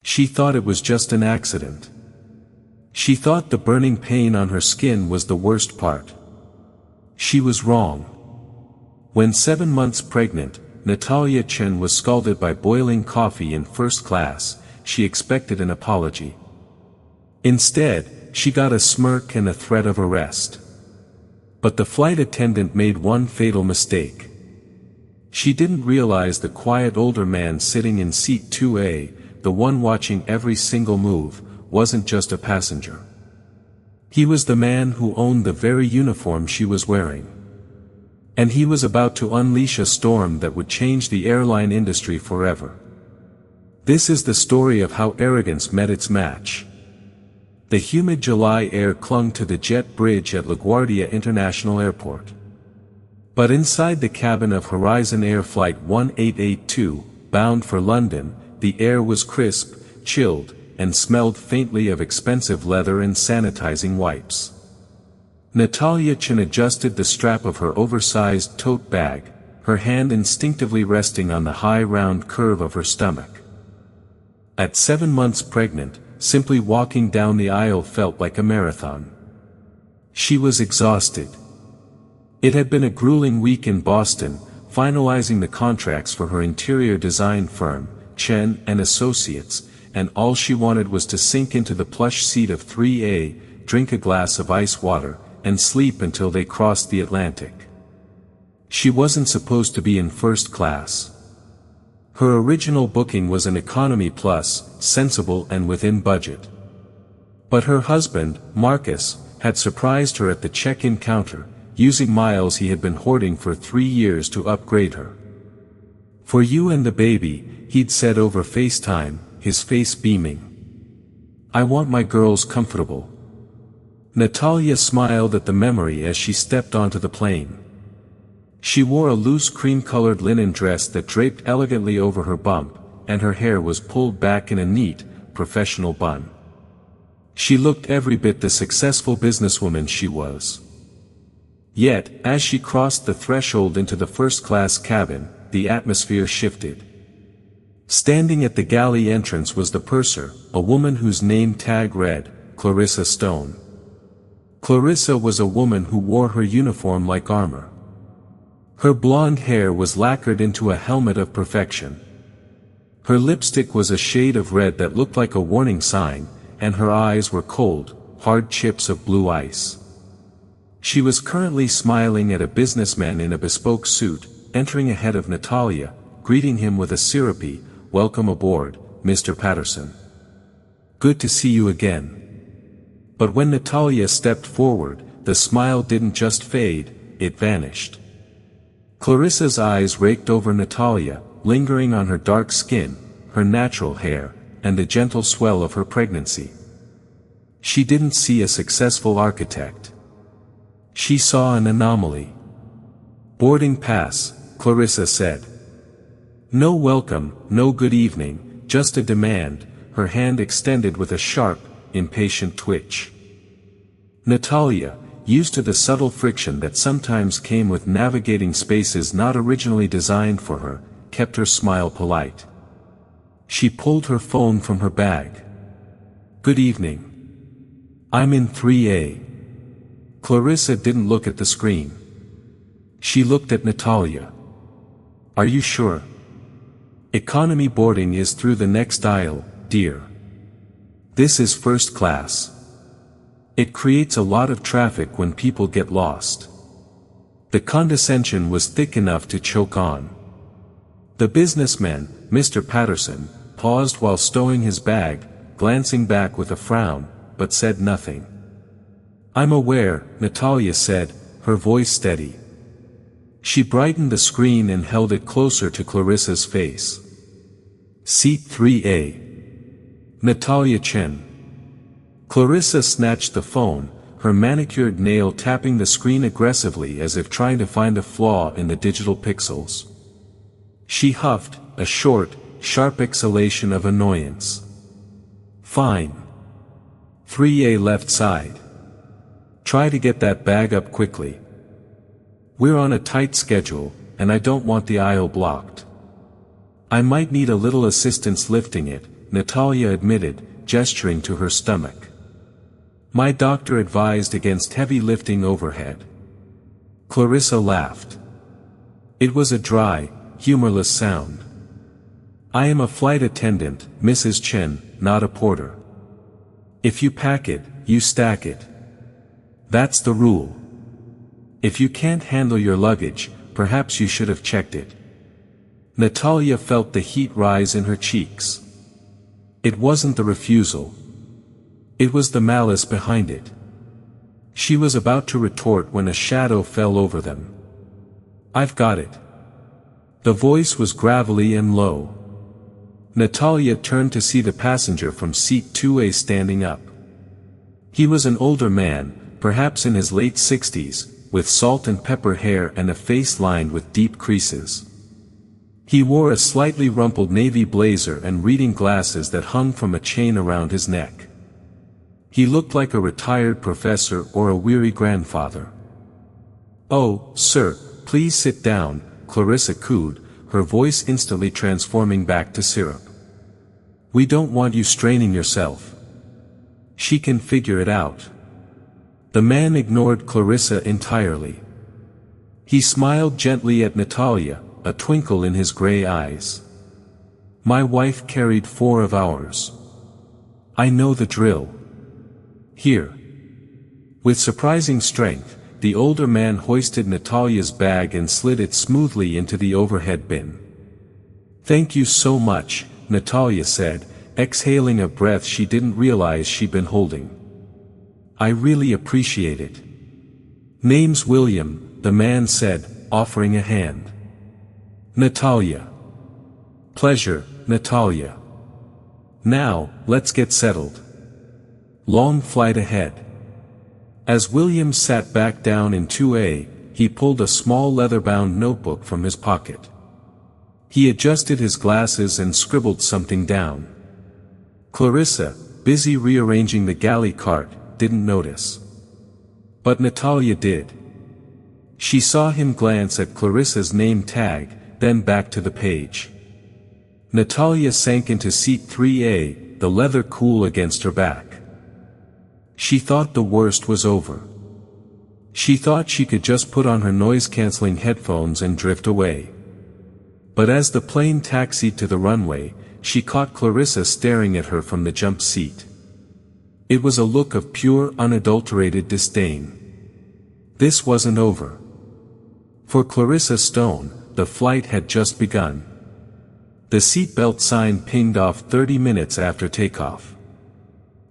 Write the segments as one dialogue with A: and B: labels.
A: She thought it was just an accident. She thought the burning pain on her skin was the worst part. She was wrong. When 7 months pregnant, Natalia Chen was scalded by boiling coffee in first class. She expected an apology. Instead, she got a smirk and a threat of arrest. But the flight attendant made one fatal mistake. She didn't realize the quiet older man sitting in seat 2A, the one watching every single move, wasn't just a passenger. He was the man who owned the very uniform she was wearing. And he was about to unleash a storm that would change the airline industry forever. This is the story of how arrogance met its match. The humid July air clung to the jet bridge at LaGuardia International Airport. But inside the cabin of Horizon Air Flight 1882, bound for London, the air was crisp, chilled, and smelled faintly of expensive leather and sanitizing wipes. Natalia Chen adjusted the strap of her oversized tote bag, her hand instinctively resting on the high round curve of her stomach. At 7 months pregnant, simply walking down the aisle felt like a marathon. She was exhausted. It had been a grueling week in Boston, finalizing the contracts for her interior design firm, Chen and Associates, and all she wanted was to sink into the plush seat of 3A, drink a glass of ice water, and sleep until they crossed the Atlantic. She wasn't supposed to be in first class. Her original booking was an economy plus, sensible and within budget. But her husband, Marcus, had surprised her at the check-in counter, using miles he had been hoarding for 3 years to upgrade her. "For you and the baby," he'd said over FaceTime, his face beaming. "I want my girls comfortable." Natalia smiled at the memory as she stepped onto the plane. She wore a loose cream-colored linen dress that draped elegantly over her bump, and her hair was pulled back in a neat, professional bun. She looked every bit the successful businesswoman she was. Yet, as she crossed the threshold into the first-class cabin, the atmosphere shifted. Standing at the galley entrance was the purser, a woman whose name tag read, Clarissa Stone. Clarissa was a woman who wore her uniform like armor. Her blonde hair was lacquered into a helmet of perfection. Her lipstick was a shade of red that looked like a warning sign, and her eyes were cold, hard chips of blue ice. She was currently smiling at a businessman in a bespoke suit, entering ahead of Natalia, greeting him with a syrupy, "Welcome aboard, Mr. Patterson. Good to see you again." But when Natalia stepped forward, the smile didn't just fade, it vanished. Clarissa's eyes raked over Natalia, lingering on her dark skin, her natural hair, and the gentle swell of her pregnancy. She didn't see a successful architect. She saw an anomaly. "Boarding pass," Clarissa said. No welcome, no good evening, just a demand, her hand extended with a sharp, impatient twitch. Natalia, used to the subtle friction that sometimes came with navigating spaces not originally designed for her, kept her smile polite. She pulled her phone from her bag. "Good evening. I'm in 3A. Clarissa didn't look at the screen. She looked at Natalia. "Are you sure? Economy boarding is through the next aisle, dear. This is first class. It creates a lot of traffic when people get lost." The condescension was thick enough to choke on. The businessman, Mr. Patterson, paused while stowing his bag, glancing back with a frown, but said nothing. "I'm aware," Natalia said, her voice steady. She brightened the screen and held it closer to Clarissa's face. "Seat 3A. Natalia Chen." Clarissa snatched the phone, her manicured nail tapping the screen aggressively as if trying to find a flaw in the digital pixels. She huffed, a short, sharp exhalation of annoyance. "Fine. 3A left side. Try to get that bag up quickly. We're on a tight schedule, and I don't want the aisle blocked. I might need a little assistance lifting it," Natalia admitted, gesturing to her stomach. My doctor advised against heavy lifting overhead. Clarissa laughed. It was a dry, humorless sound. I am a flight attendant, Mrs. Chen, not a porter. If you pack it, you stack it. That's the rule. If you can't handle your luggage, perhaps you should have checked it. Natalia felt the heat rise in her cheeks. It wasn't the refusal. It was the malice behind it. She was about to retort when a shadow fell over them. I've got it. The voice was gravelly and low. Natalia turned to see the passenger from seat 2A standing up. He was an older man, perhaps in his late 60s, with salt and pepper hair and a face lined with deep creases. He wore a slightly rumpled navy blazer and reading glasses that hung from a chain around his neck. He looked like a retired professor or a weary grandfather. Oh, sir, please sit down, Clarissa cooed, her voice instantly transforming back to syrup. We don't want you straining yourself. She can figure it out. The man ignored Clarissa entirely. He smiled gently at Natalia, a twinkle in his gray eyes. My wife carried 4 of ours. I know the drill. Here. With surprising strength, the older man hoisted Natalia's bag and slid it smoothly into the overhead bin. Thank you so much, Natalia said, exhaling a breath she didn't realize she'd been holding. I really appreciate it. Name's William, the man said, offering a hand. Natalia. Pleasure, Natalia. Now, let's get settled. Long flight ahead. As William sat back down in 2A, he pulled a small leather-bound notebook from his pocket. He adjusted his glasses and scribbled something down. Clarissa, busy rearranging the galley cart, didn't notice. But Natalia did. She saw him glance at Clarissa's name tag, then back to the page. Natalia sank into seat 3A, the leather cool against her back. She thought the worst was over. She thought she could just put on her noise-canceling headphones and drift away. But as the plane taxied to the runway, she caught Clarissa staring at her from the jump seat. It was a look of pure, unadulterated disdain. This wasn't over. For Clarissa Stone, the flight had just begun. The seatbelt sign pinged off 30 minutes after takeoff.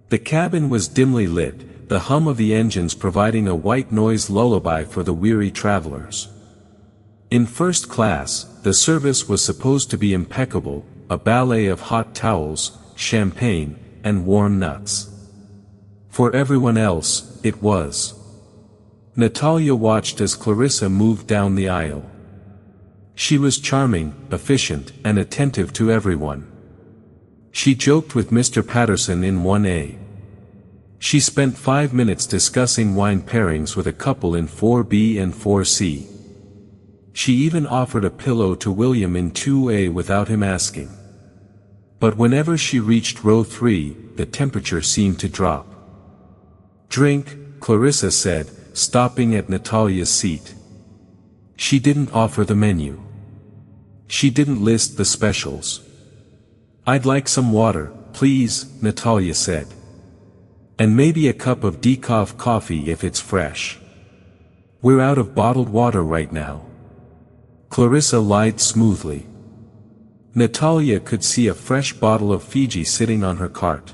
A: The cabin was dimly lit, the hum of the engines providing a white noise lullaby for the weary travelers. In first class, the service was supposed to be impeccable, a ballet of hot towels, champagne, and warm nuts. For everyone else, it was. Natalia watched as Clarissa moved down the aisle. She was charming, efficient, and attentive to everyone. She joked with Mr. Patterson in 1A. She spent 5 minutes discussing wine pairings with a couple in 4B and 4C. She even offered a pillow to William in 2A without him asking. But whenever she reached row 3, the temperature seemed to drop. Drink, Clarissa said, stopping at Natalia's seat. She didn't offer the menu. She didn't list the specials. I'd like some water, please, Natalia said. And maybe a cup of decaf coffee if it's fresh. We're out of bottled water right now. Clarissa lied smoothly. Natalia could see a fresh bottle of Fiji sitting on her cart.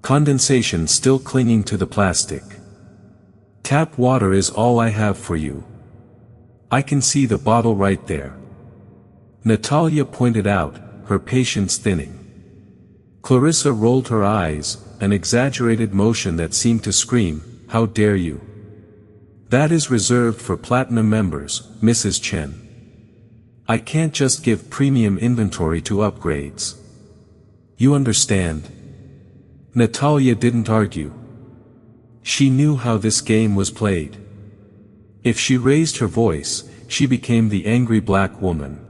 A: Condensation still clinging to the plastic. Tap water is all I have for you. I can see the bottle right there. Natalia pointed out, her patience thinning. Clarissa rolled her eyes, an exaggerated motion that seemed to scream, "How dare you? That is reserved for platinum members, Mrs. Chen. I can't just give premium inventory to upgrades. You understand?" Natalia didn't argue. She knew how this game was played. If she raised her voice, she became the angry black woman.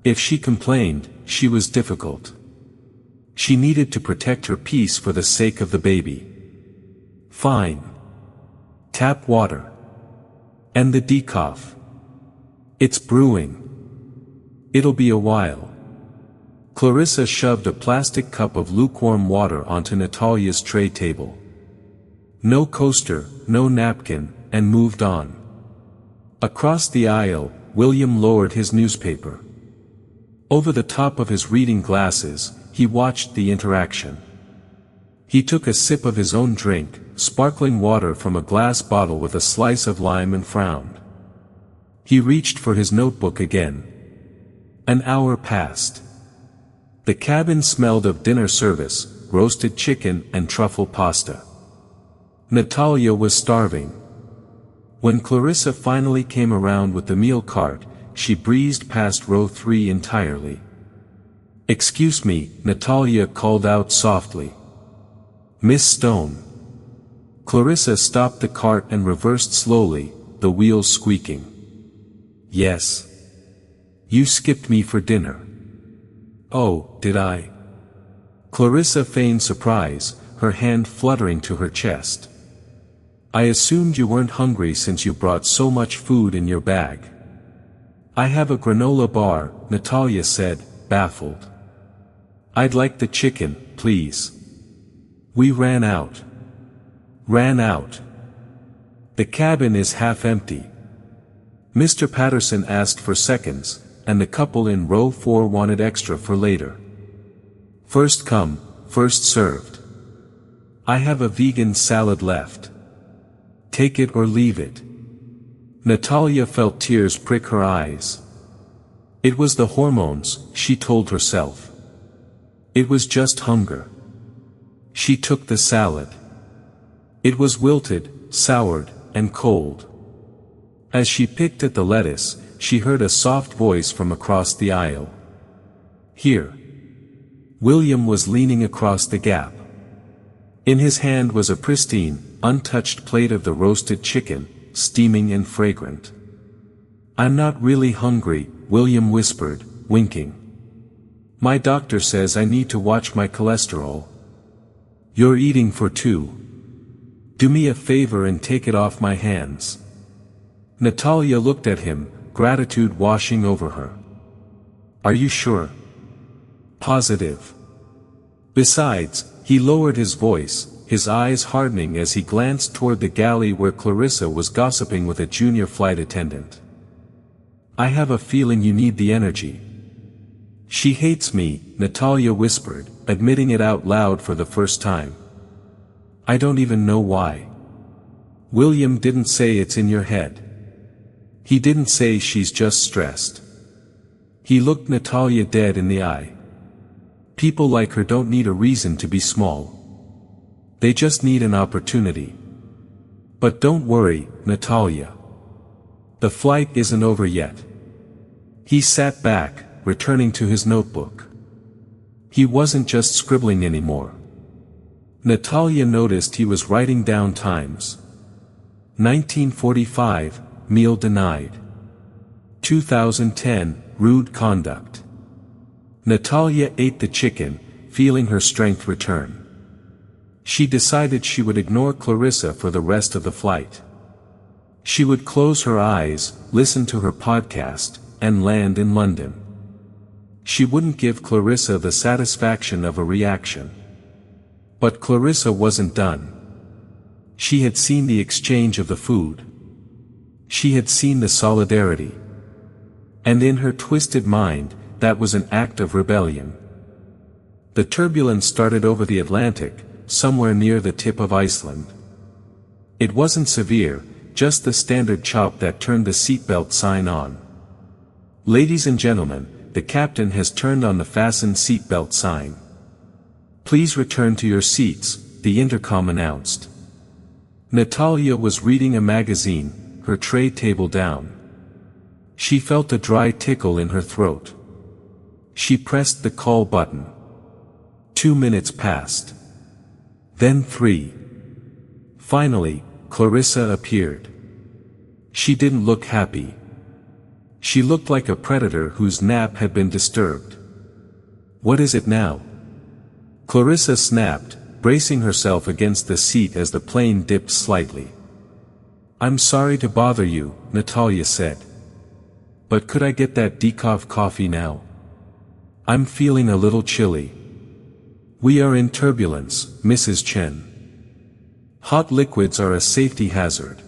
A: If she complained, she was difficult. She needed to protect her peace for the sake of the baby. Fine. Tap water. And the decaf. It's brewing. It'll be a while. Clarissa shoved a plastic cup of lukewarm water onto Natalia's tray table. No coaster, no napkin, and moved on. Across the aisle, William lowered his newspaper. Over the top of his reading glasses, he watched the interaction. He took a sip of his own drink, sparkling water from a glass bottle with a slice of lime, and frowned. He reached for his notebook again. An hour passed. The cabin smelled of dinner service, roasted chicken and truffle pasta. Natalia was starving. When Clarissa finally came around with the meal cart, she breezed past row 3 entirely. "Excuse me," Natalia called out softly. "Miss Stone." Clarissa stopped the cart and reversed slowly, the wheels squeaking. "Yes. You skipped me for dinner." "Oh, did I?" Clarissa feigned surprise, her hand fluttering to her chest. "I assumed you weren't hungry since you brought so much food in your bag." "I have a granola bar," Natalia said, baffled. "I'd like the chicken, please." "We ran out." "Ran out?" "The cabin is half empty." Mr. Patterson asked for seconds, and the couple in row 4 wanted extra for later. "First come, first served. I have a vegan salad left. Take it or leave it." Natalia felt tears prick her eyes. It was the hormones, she told herself. It was just hunger. She took the salad. It was wilted, soured, and cold. As she picked at the lettuce, she heard a soft voice from across the aisle. "Here." William was leaning across the gap. In his hand was a pristine, untouched plate of the roasted chicken, steaming and fragrant. "I'm not really hungry," William whispered, winking. "My doctor says I need to watch my cholesterol." "You're eating for 2. Do me a favor and take it off my hands." Natalia looked at him, gratitude washing over her. "Are you sure?" "Positive." Besides, he lowered his voice, his eyes hardening as he glanced toward the galley where Clarissa was gossiping with a junior flight attendant. "I have a feeling you need the energy." "She hates me," Natalia whispered, admitting it out loud for the first time. "I don't even know why." William didn't say it's in your head. He didn't say she's just stressed. He looked Natalia dead in the eye. People like her don't need a reason to be small. They just need an opportunity. But don't worry, Natalia. The flight isn't over yet. He sat back, returning to his notebook. He wasn't just scribbling anymore. Natalia noticed he was writing down times. 1945, meal denied. 2010, rude conduct. Natalia ate the chicken, feeling her strength return. She decided she would ignore Clarissa for the rest of the flight. She would close her eyes, listen to her podcast, and land in London. She wouldn't give Clarissa the satisfaction of a reaction. But Clarissa wasn't done. She had seen the exchange of the food. She had seen the solidarity. And in her twisted mind, that was an act of rebellion. The turbulence started over the Atlantic, somewhere near the tip of Iceland. It wasn't severe, just the standard chop that turned the seatbelt sign on. "Ladies and gentlemen, the captain has turned on the fasten seatbelt sign. Please return to your seats," the intercom announced. Natalia was reading a magazine, her tray table down. She felt a dry tickle in her throat. She pressed the call button. 2 minutes passed. Then 3. Finally, Clarissa appeared. She didn't look happy. She looked like a predator whose nap had been disturbed. "What is it now?" Clarissa snapped, bracing herself against the seat as the plane dipped slightly. "I'm sorry to bother you," Natalia said. "But could I get that decaf coffee now? I'm feeling a little chilly." "We are in turbulence, Mrs. Chen. Hot liquids are a safety hazard."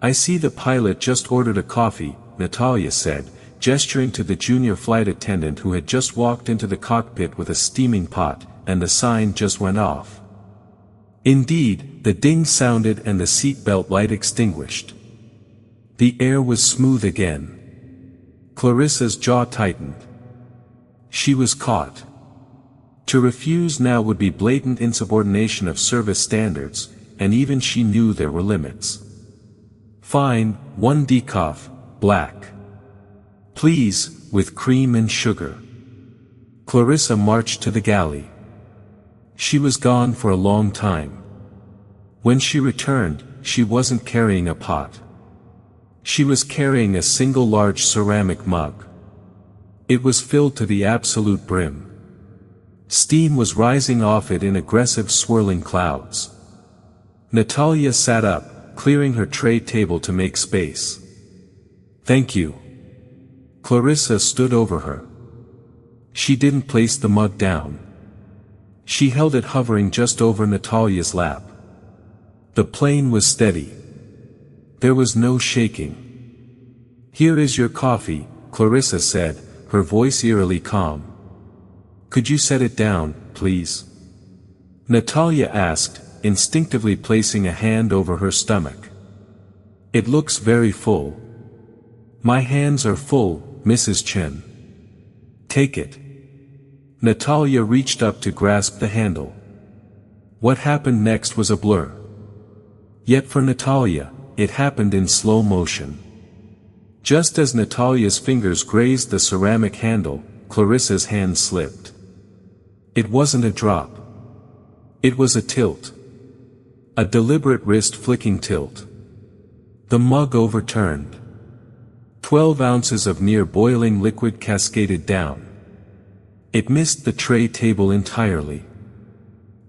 A: "I see the pilot just ordered a coffee," Natalia said, gesturing to the junior flight attendant who had just walked into the cockpit with a steaming pot, and the sign just went off. Indeed, the ding sounded and the seatbelt light extinguished. The air was smooth again. Clarissa's jaw tightened. She was caught. To refuse now would be blatant insubordination of service standards, and even she knew there were limits. "Fine, 1 decaf, black. Please, with cream and sugar." Clarissa marched to the galley. She was gone for a long time. When she returned, she wasn't carrying a pot. She was carrying a single large ceramic mug. It was filled to the absolute brim. Steam was rising off it in aggressive swirling clouds. Natalia sat up, clearing her tray table to make space. "Thank you." Clarissa stood over her. She didn't place the mug down. She held it hovering just over Natalia's lap. The plane was steady. There was no shaking. "Here is your coffee," Clarissa said, her voice eerily calm. "Could you set it down, please?" Natalia asked, instinctively placing a hand over her stomach. "It looks very full." "My hands are full, Mrs. Chen." "Take it." Natalia reached up to grasp the handle. What happened next was a blur. Yet for Natalia, it happened in slow motion. Just as Natalia's fingers grazed the ceramic handle, Clarissa's hand slipped. It wasn't a drop. It was a tilt. A deliberate wrist-flicking tilt. The mug overturned. 12 ounces of near-boiling liquid cascaded down. It missed the tray table entirely.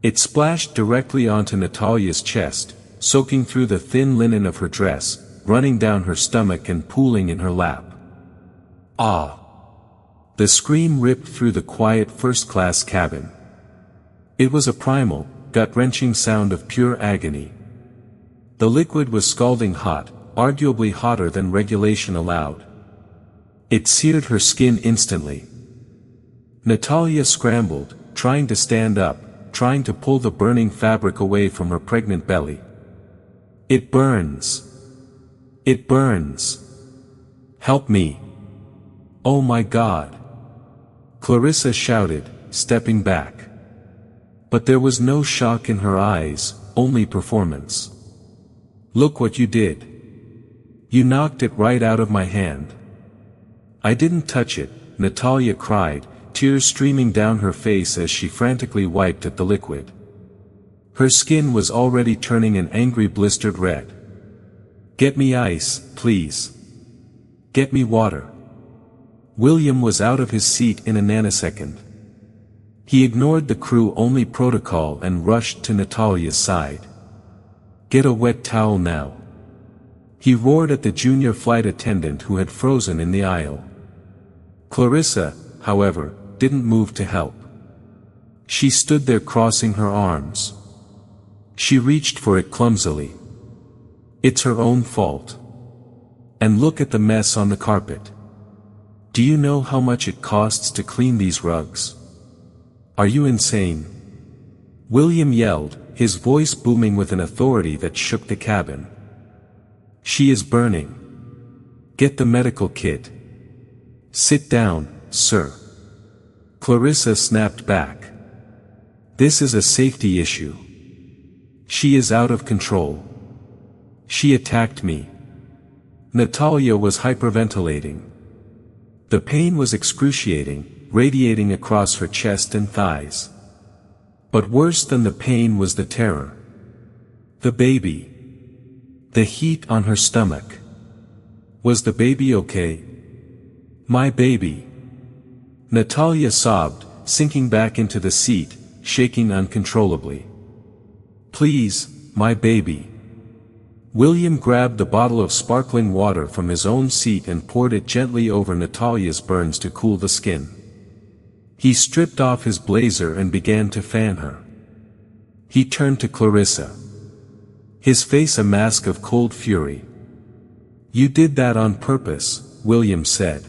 A: It splashed directly onto Natalia's chest, soaking through the thin linen of her dress, running down her stomach and pooling in her lap. "Ah!" The scream ripped through the quiet first-class cabin. It was a primal, gut-wrenching sound of pure agony. The liquid was scalding hot, arguably hotter than regulation allowed. It seared her skin instantly. Natalia scrambled, trying to stand up, trying to pull the burning fabric away from her pregnant belly. "It burns! It burns! Help me! Oh my God!" Clarissa shouted, stepping back. But there was no shock in her eyes, only performance. "Look what you did. You knocked it right out of my hand." "I didn't touch it," Natalia cried, tears streaming down her face as she frantically wiped at the liquid. Her skin was already turning an angry blistered red. "Get me ice, please. Get me water." William was out of his seat in a nanosecond. He ignored the crew-only protocol and rushed to Natalia's side. "Get a wet towel now." He roared at the junior flight attendant who had frozen in the aisle. Clarissa, however, didn't move to help. She stood there crossing her arms. She reached for it clumsily. It's her own fault. And look at the mess on the carpet. Do you know how much it costs to clean these rugs? Are you insane? William yelled, his voice booming with an authority that shook the cabin. She is burning. Get the medical kit. Sit down, sir. Clarissa snapped back. This is a safety issue. She is out of control. She attacked me. Natalia was hyperventilating. The pain was excruciating, radiating across her chest and thighs. But worse than the pain was the terror. The baby. The heat on her stomach. Was the baby okay? My baby. Natalia sobbed, sinking back into the seat, shaking uncontrollably. "Please, my baby." William grabbed the bottle of sparkling water from his own seat and poured it gently over Natalia's burns to cool the skin. He stripped off his blazer and began to fan her. He turned to Clarissa. His face a mask of cold fury. "You did that on purpose," William said.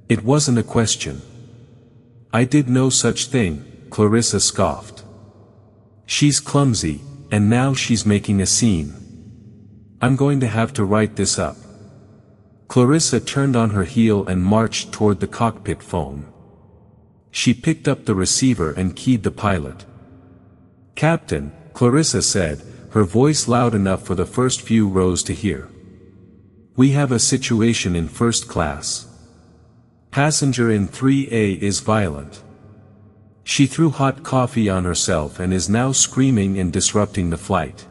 A: "It wasn't a question." "I did no such thing," Clarissa scoffed. "She's clumsy, and now she's making a scene. I'm going to have to write this up." Clarissa turned on her heel and marched toward the cockpit phone. She picked up the receiver and keyed the pilot. "Captain," Clarissa said, her voice loud enough for the first few rows to hear. "We have a situation in first class. Passenger in 3A is violent. She threw hot coffee on herself and is now screaming and disrupting the flight.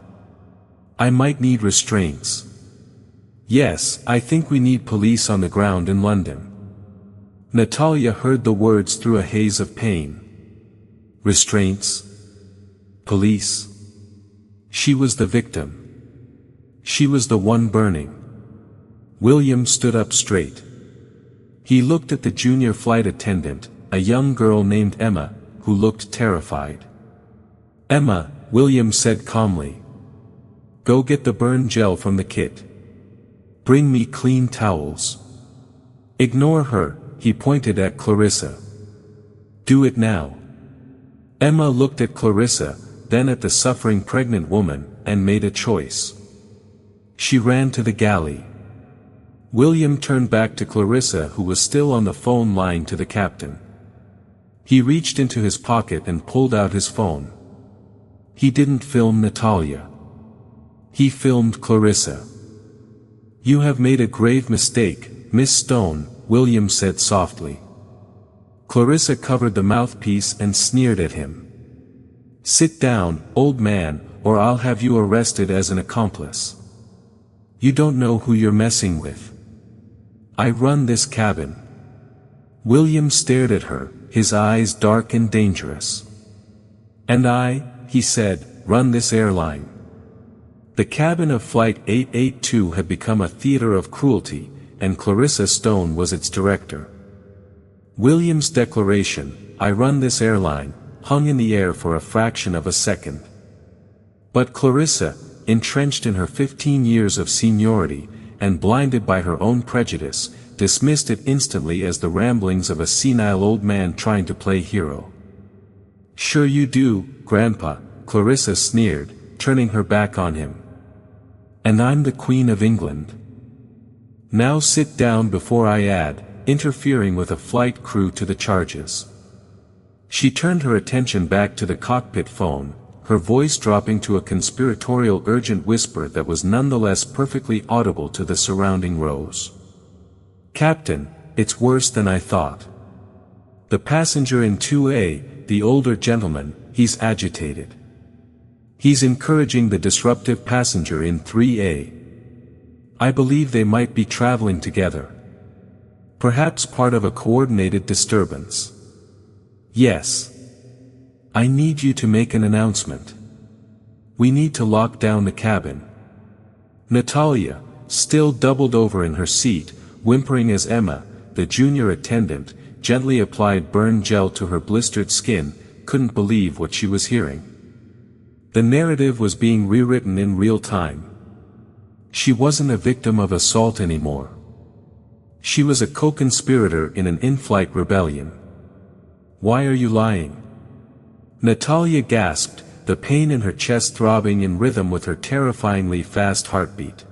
A: I might need restraints. Yes, I think we need police on the ground in London." Natalia heard the words through a haze of pain. Restraints? Police? She was the victim. She was the one burning. William stood up straight. He looked at the junior flight attendant, a young girl named Emma, who looked terrified. "Emma," William said calmly. "Go get the burn gel from the kit. Bring me clean towels. Ignore her," he pointed at Clarissa. "Do it now." Emma looked at Clarissa, then at the suffering pregnant woman, and made a choice. She ran to the galley. William turned back to Clarissa, who was still on the phone line to the captain. He reached into his pocket and pulled out his phone. He didn't film Natalia. He filmed Clarissa. "You have made a grave mistake, Miss Stone," William said softly. Clarissa covered the mouthpiece and sneered at him. "Sit down, old man, or I'll have you arrested as an accomplice. You don't know who you're messing with. I run this cabin." William stared at her, his eyes dark and dangerous. "And I," he said, "run this airline." The cabin of Flight 882 had become a theater of cruelty, and Clarissa Stone was its director. William's declaration, "I run this airline," hung in the air for a fraction of a second. But Clarissa, entrenched in her 15 years of seniority, and blinded by her own prejudice, dismissed it instantly as the ramblings of a senile old man trying to play hero. "Sure you do, Grandpa," Clarissa sneered, turning her back on him. "And I'm the Queen of England. Now sit down before I add, interfering with a flight crew to the charges." She turned her attention back to the cockpit phone, her voice dropping to a conspiratorial urgent whisper that was nonetheless perfectly audible to the surrounding rows. "Captain, it's worse than I thought. The passenger in 2A, the older gentleman, he's agitated. He's encouraging the disruptive passenger in 3A. I believe they might be traveling together. Perhaps part of a coordinated disturbance. Yes. I need you to make an announcement. We need to lock down the cabin." Natalia, still doubled over in her seat, whimpering as Emma, the junior attendant, gently applied burn gel to her blistered skin, couldn't believe what she was hearing. The narrative was being rewritten in real time. She wasn't a victim of assault anymore. She was a co-conspirator in an in-flight rebellion. "Why are you lying?" Natalia gasped, the pain in her chest throbbing in rhythm with her terrifyingly fast heartbeat.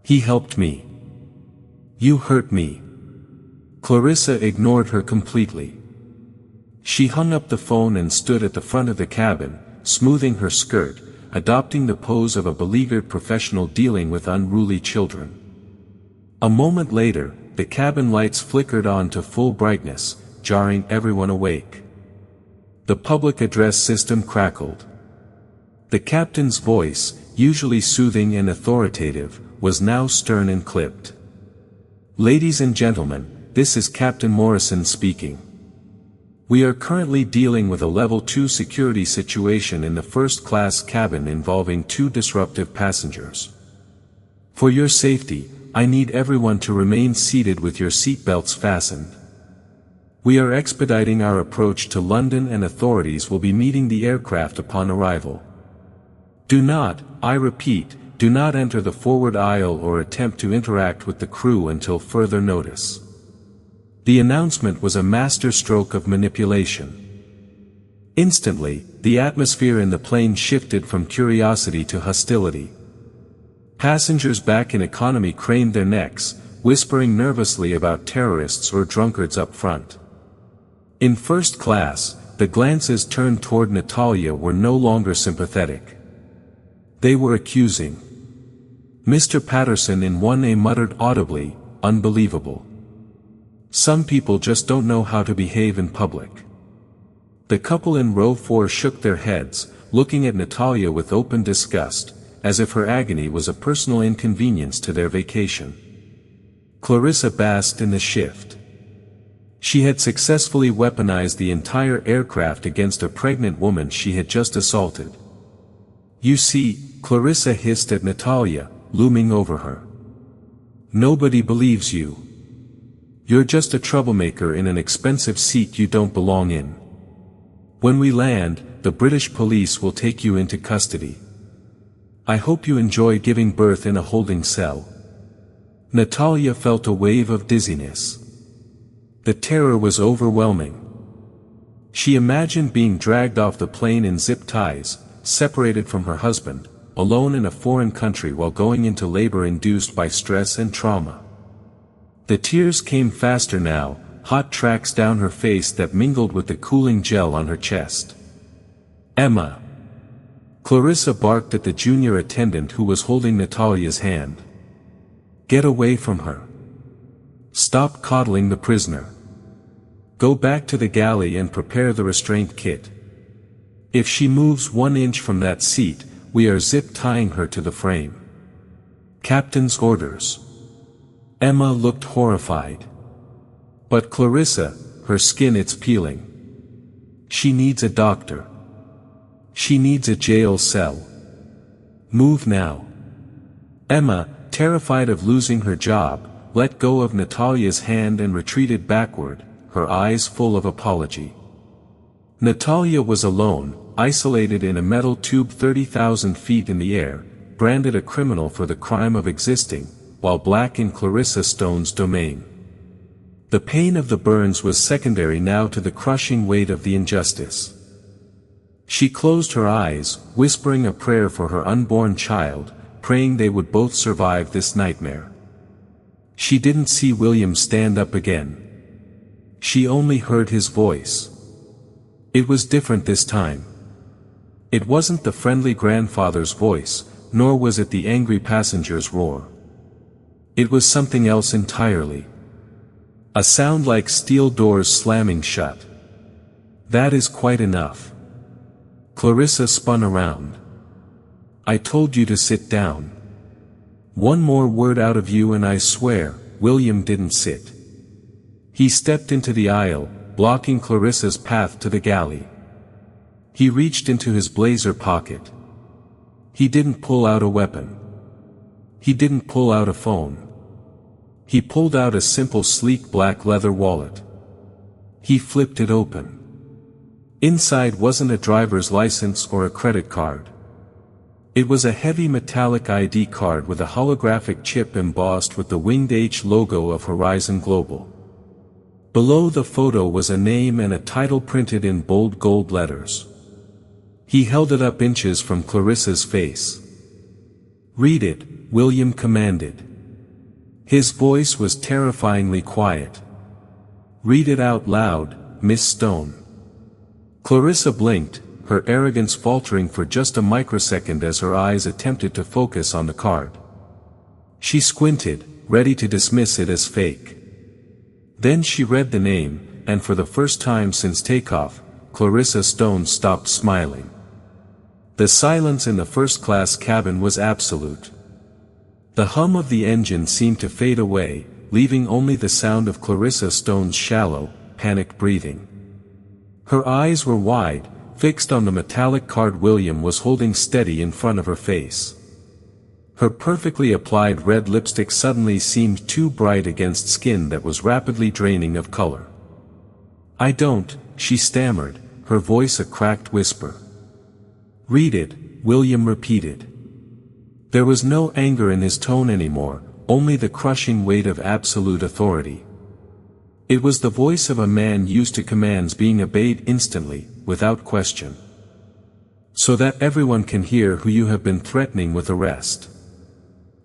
A: "He helped me. You hurt me." Clarissa ignored her completely. She hung up the phone and stood at the front of the cabin, smoothing her skirt, adopting the pose of a beleaguered professional dealing with unruly children. A moment later, the cabin lights flickered on to full brightness, jarring everyone awake. The public address system crackled. The captain's voice, usually soothing and authoritative, was now stern and clipped. "Ladies and gentlemen, this is Captain Morrison speaking. We are currently dealing with a level 2 security situation in the first-class cabin involving 2 disruptive passengers. For your safety, I need everyone to remain seated with your seatbelts fastened. We are expediting our approach to London and authorities will be meeting the aircraft upon arrival. Do not, I repeat, do not enter the forward aisle or attempt to interact with the crew until further notice. The announcement was a masterstroke of manipulation. Instantly, the atmosphere in the plane shifted from curiosity to hostility. Passengers back in economy craned their necks, whispering nervously about terrorists or drunkards up front. In first class, the glances turned toward Natalia were no longer sympathetic. They were accusing. Mr. Patterson in 1A muttered audibly, "Unbelievable. Some people just don't know how to behave in public." The couple in row 4 shook their heads, looking at Natalia with open disgust, as if her agony was a personal inconvenience to their vacation. Clarissa basked in the shift. She had successfully weaponized the entire aircraft against a pregnant woman she had just assaulted. "You see," Clarissa hissed at Natalia, looming over her. "Nobody believes you. You're just a troublemaker in an expensive seat you don't belong in. When we land, the British police will take you into custody. I hope you enjoy giving birth in a holding cell." Natalia felt a wave of dizziness. The terror was overwhelming. She imagined being dragged off the plane in zip ties, separated from her husband, alone in a foreign country while going into labor induced by stress and trauma. The tears came faster now, hot tracks down her face that mingled with the cooling gel on her chest. "Emma!" Clarissa barked at the junior attendant who was holding Natalia's hand. "Get away from her. Stop coddling the prisoner. Go back to the galley and prepare the restraint kit. If she moves 1 inch from that seat, we are zip-tying her to the frame. Captain's orders." Emma looked horrified. But Clarissa, her skin it's peeling. She needs a doctor. She needs a jail cell. Move now. Emma, terrified of losing her job, let go of Natalia's hand and retreated backward, her eyes full of apology. Natalia was alone, isolated in a metal tube 30,000 feet in the air, branded a criminal for the crime of existing, while black in Clarissa Stone's domain. The pain of the burns was secondary now to the crushing weight of the injustice. She closed her eyes, whispering a prayer for her unborn child, praying they would both survive this nightmare. She didn't see William stand up again. She only heard his voice. It was different this time. It wasn't the friendly grandfather's voice, nor was it the angry passenger's roar. It was something else entirely. A sound like steel doors slamming shut. "That is quite enough." Clarissa spun around. "I told you to sit down. One more word out of you and I swear," William didn't sit. He stepped into the aisle, blocking Clarissa's path to the galley. He reached into his blazer pocket. He didn't pull out a weapon. He didn't pull out a phone. He pulled out a simple sleek black leather wallet. He flipped it open. Inside wasn't a driver's license or a credit card. It was a heavy metallic ID card with a holographic chip embossed with the winged H logo of Horizon Global. Below the photo was a name and a title printed in bold gold letters. He held it up inches from Clarissa's face. "Read it," William commanded. His voice was terrifyingly quiet. "Read it out loud, Miss Stone." Clarissa blinked, her arrogance faltering for just a microsecond as her eyes attempted to focus on the card. She squinted, ready to dismiss it as fake. Then she read the name, and for the first time since takeoff, Clarissa Stone stopped smiling. The silence in the first-class cabin was absolute. The hum of the engine seemed to fade away, leaving only the sound of Clarissa Stone's shallow, panicked breathing. Her eyes were wide, fixed on the metallic card William was holding steady in front of her face. Her perfectly applied red lipstick suddenly seemed too bright against skin that was rapidly draining of color. "I don't," she stammered, her voice a cracked whisper. "Read it," William repeated. There was no anger in his tone anymore, only the crushing weight of absolute authority. It was the voice of a man used to commands being obeyed instantly, without question. "So that everyone can hear who you have been threatening with arrest."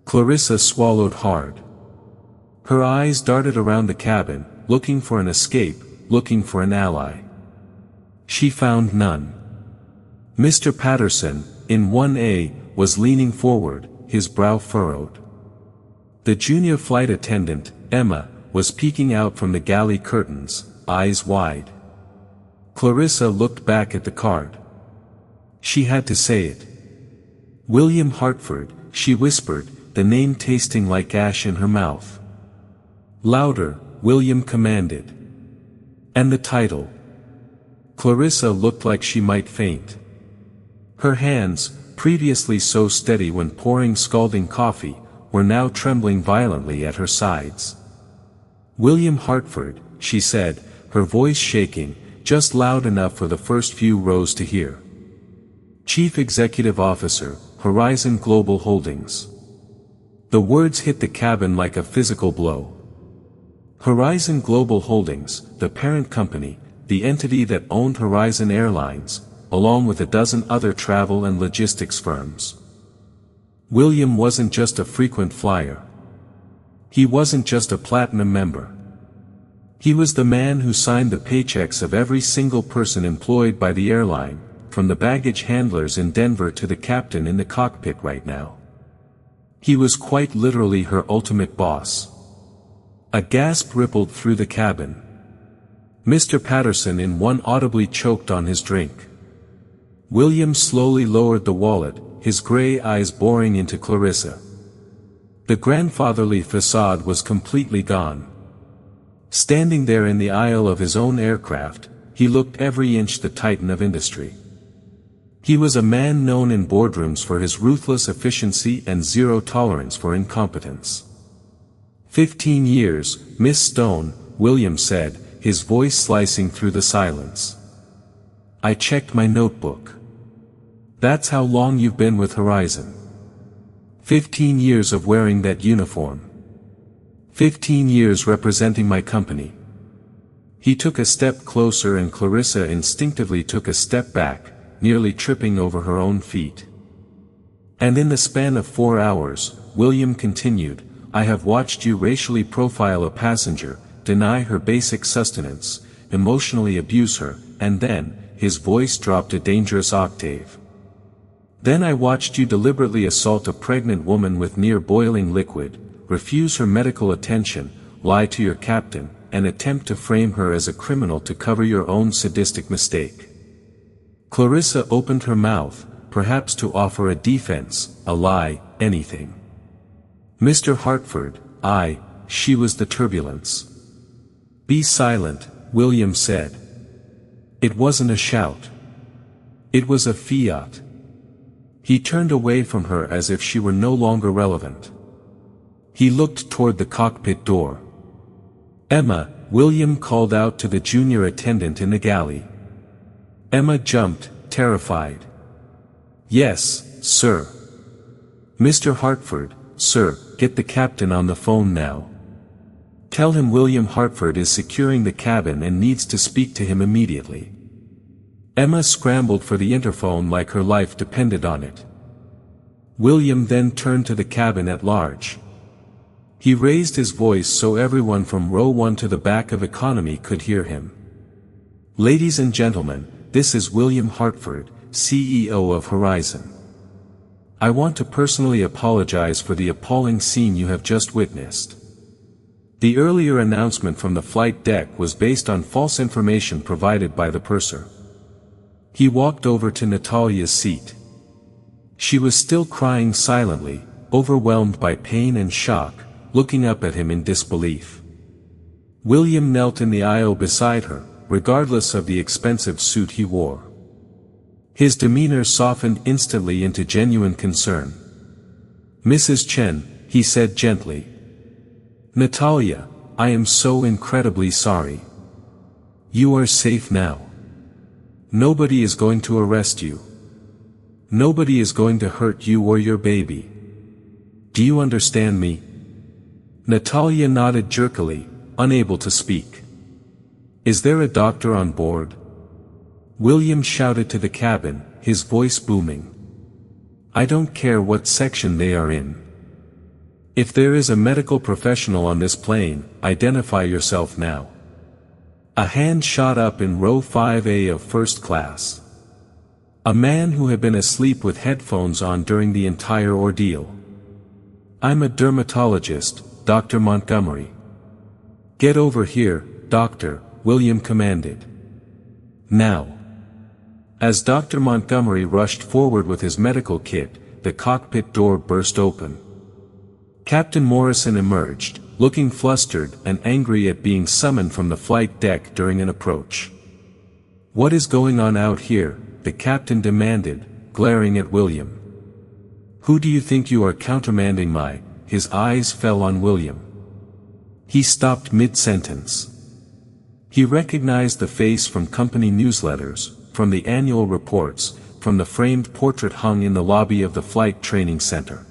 A: Clarissa swallowed hard. Her eyes darted around the cabin, looking for an escape, looking for an ally. She found none. Mr. Patterson, in 1A, was leaning forward, his brow furrowed. The junior flight attendant, Emma, was peeking out from the galley curtains, eyes wide. Clarissa looked back at the card. She had to say it. "William Hartford," she whispered, the name tasting like ash in her mouth. "Louder," William commanded. "And the title." Clarissa looked like she might faint. Her hands, previously so steady when pouring scalding coffee, were now trembling violently at her sides. "William Hartford," she said, her voice shaking, just loud enough for the first few rows to hear. "Chief Executive Officer, Horizon Global Holdings." The words hit the cabin like a physical blow. Horizon Global Holdings, the parent company, the entity that owned Horizon Airlines, along with a dozen other travel and logistics firms. William wasn't just a frequent flyer. He wasn't just a platinum member. He was the man who signed the paychecks of every single person employed by the airline, from the baggage handlers in Denver to the captain in the cockpit right now. He was quite literally her ultimate boss. A gasp rippled through the cabin. Mr. Patterson in one audibly choked on his drink. William slowly lowered the wallet, his gray eyes boring into Clarissa. The grandfatherly facade was completely gone. Standing there in the aisle of his own aircraft, he looked every inch the titan of industry. He was a man known in boardrooms for his ruthless efficiency and zero tolerance for incompetence. 15 years, Miss Stone, William said, his voice slicing through the silence. "I checked my notebook. That's how long you've been with Horizon. 15 years of wearing that uniform. 15 years representing my company." He took a step closer and Clarissa instinctively took a step back, nearly tripping over her own feet. "And in the span of 4 hours," William continued, "I have watched you racially profile a passenger, deny her basic sustenance, emotionally abuse her, and then," his voice dropped a dangerous octave. "Then I watched you deliberately assault a pregnant woman with near boiling liquid, refuse her medical attention, lie to your captain, and attempt to frame her as a criminal to cover your own sadistic mistake." Clarissa opened her mouth, perhaps to offer a defense, a lie, anything. "Mr. Hartford, she was the turbulence." "Be silent," William said. It wasn't a shout. It was a fiat. He turned away from her as if she were no longer relevant. He looked toward the cockpit door. "Emma," William called out to the junior attendant in the galley. Emma jumped, terrified. "Yes, sir." "Mr. Hartford, sir, get the captain on the phone now. Tell him William Hartford is securing the cabin and needs to speak to him immediately." Emma scrambled for the interphone like her life depended on it. William then turned to the cabin at large. He raised his voice so everyone from row 1 to the back of economy could hear him. "Ladies and gentlemen, this is William Hartford, CEO of Horizon. I want to personally apologize for the appalling scene you have just witnessed. The earlier announcement from the flight deck was based on false information provided by the purser." He walked over to Natalia's seat. She was still crying silently, overwhelmed by pain and shock, looking up at him in disbelief. William knelt in the aisle beside her, regardless of the expensive suit he wore. His demeanor softened instantly into genuine concern. "Mrs. Chen," he said gently. "Natalia, I am so incredibly sorry. You are safe now. Nobody is going to arrest you. Nobody is going to hurt you or your baby. Do you understand me?" Natalia nodded jerkily, unable to speak. "Is there a doctor on board?" William shouted to the cabin, his voice booming. "I don't care what section they are in. If there is a medical professional on this plane, identify yourself now." A hand shot up in row 5A of first class. A man who had been asleep with headphones on during the entire ordeal. "I'm a dermatologist, Dr. Montgomery." "Get over here, doctor," William commanded. "Now." As Dr. Montgomery rushed forward with his medical kit, the cockpit door burst open. Captain Morrison emerged, looking flustered and angry at being summoned from the flight deck during an approach. "What is going on out here?" the captain demanded, glaring at William. "Who do you think you are countermanding my—" His eyes fell on William. He stopped mid-sentence. He recognized the face from company newsletters, from the annual reports, from the framed portrait hung in the lobby of the flight training center.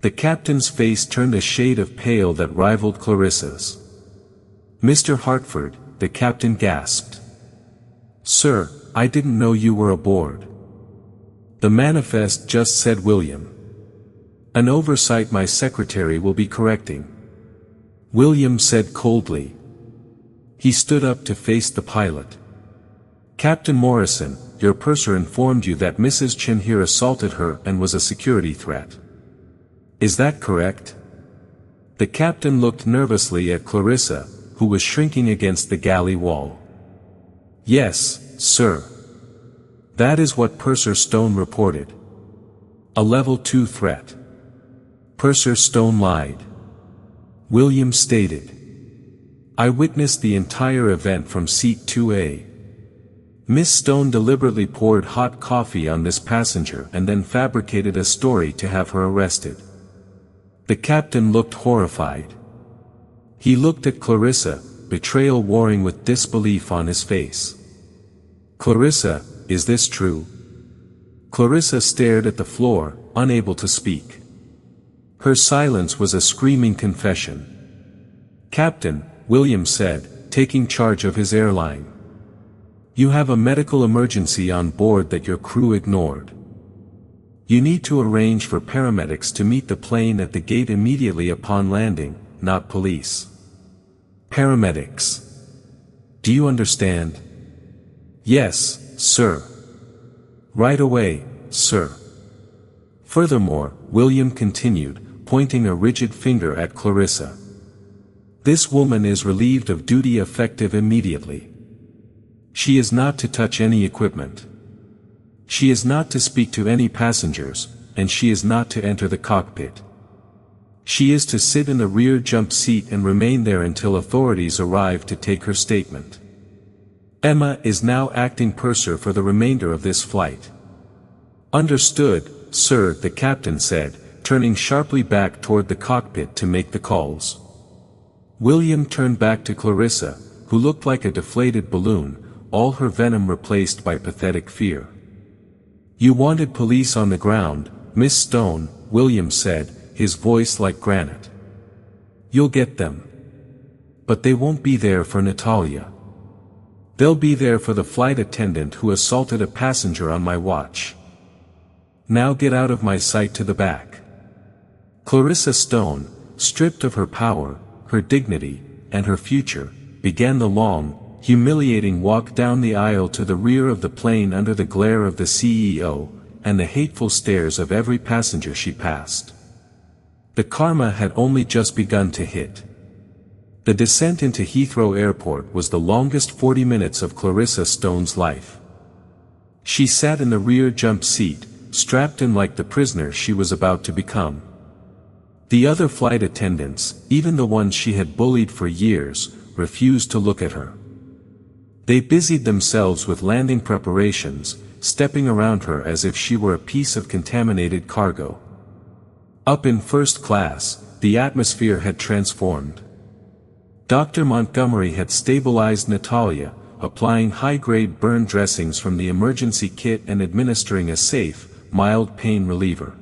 A: The captain's face turned a shade of pale that rivaled Clarissa's. "Mr. Hartford," the captain gasped. "Sir, I didn't know you were aboard." "The manifest just said William. An oversight my secretary will be correcting," William said coldly. He stood up to face the pilot. "Captain Morrison, your purser informed you that Mrs. Chen here assaulted her and was a security threat. Is that correct?" The captain looked nervously at Clarissa, who was shrinking against the galley wall. "Yes, sir. That is what Purser Stone reported. A level 2 threat." Purser Stone lied. William stated. "I witnessed the entire event from seat 2A. Miss Stone deliberately poured hot coffee on this passenger and then fabricated a story to have her arrested." The captain looked horrified. He looked at Clarissa, betrayal warring with disbelief on his face. "Clarissa, is this true?" Clarissa stared at the floor, unable to speak. Her silence was a screaming confession. "Captain," William said, taking charge of his airline. "You have a medical emergency on board that your crew ignored. You need to arrange for paramedics to meet the plane at the gate immediately upon landing, not police. Paramedics. Do you understand?" "Yes, sir." "Right away, sir." Furthermore, William continued, pointing a rigid finger at Clarissa. "This woman is relieved of duty effective immediately. She is not to touch any equipment. She is not to speak to any passengers, and she is not to enter the cockpit. She is to sit in the rear jump seat and remain there until authorities arrive to take her statement. Emma is now acting purser for the remainder of this flight." "Understood, sir," the captain said, turning sharply back toward the cockpit to make the calls. William turned back to Clarissa, who looked like a deflated balloon, all her venom replaced by pathetic fear. "You wanted police on the ground, Miss Stone," William said, his voice like granite. "You'll get them. But they won't be there for Natalia. They'll be there for the flight attendant who assaulted a passenger on my watch. Now get out of my sight to the back." Clarissa Stone, stripped of her power, her dignity, and her future, began the long, humiliating walk down the aisle to the rear of the plane under the glare of the CEO, and the hateful stares of every passenger she passed. The karma had only just begun to hit. The descent into Heathrow Airport was the longest 40 minutes of Clarissa Stone's life. She sat in the rear jump seat, strapped in like the prisoner she was about to become. The other flight attendants, even the ones she had bullied for years, refused to look at her. They busied themselves with landing preparations, stepping around her as if she were a piece of contaminated cargo. Up in first class, the atmosphere had transformed. Dr. Montgomery had stabilized Natalia, applying high-grade burn dressings from the emergency kit and administering a safe, mild pain reliever.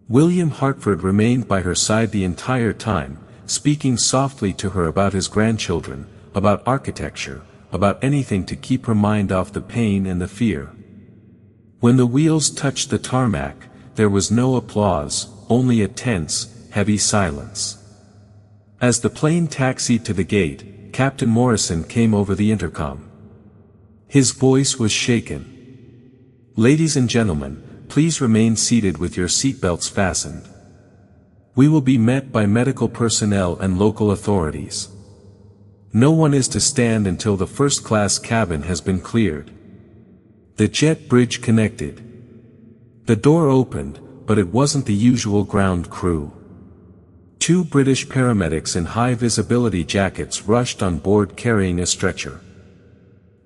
A: William Hartford remained by her side the entire time, speaking softly to her about his grandchildren, about architecture, about anything to keep her mind off the pain and the fear. When the wheels touched the tarmac, there was no applause, only a tense, heavy silence. As the plane taxied to the gate, Captain Morrison came over the intercom. His voice was shaken. "Ladies and gentlemen, please remain seated with your seatbelts fastened. We will be met by medical personnel and local authorities. No one is to stand until the first-class cabin has been cleared." The jet bridge connected. The door opened, but it wasn't the usual ground crew. Two British paramedics in high-visibility jackets rushed on board carrying a stretcher.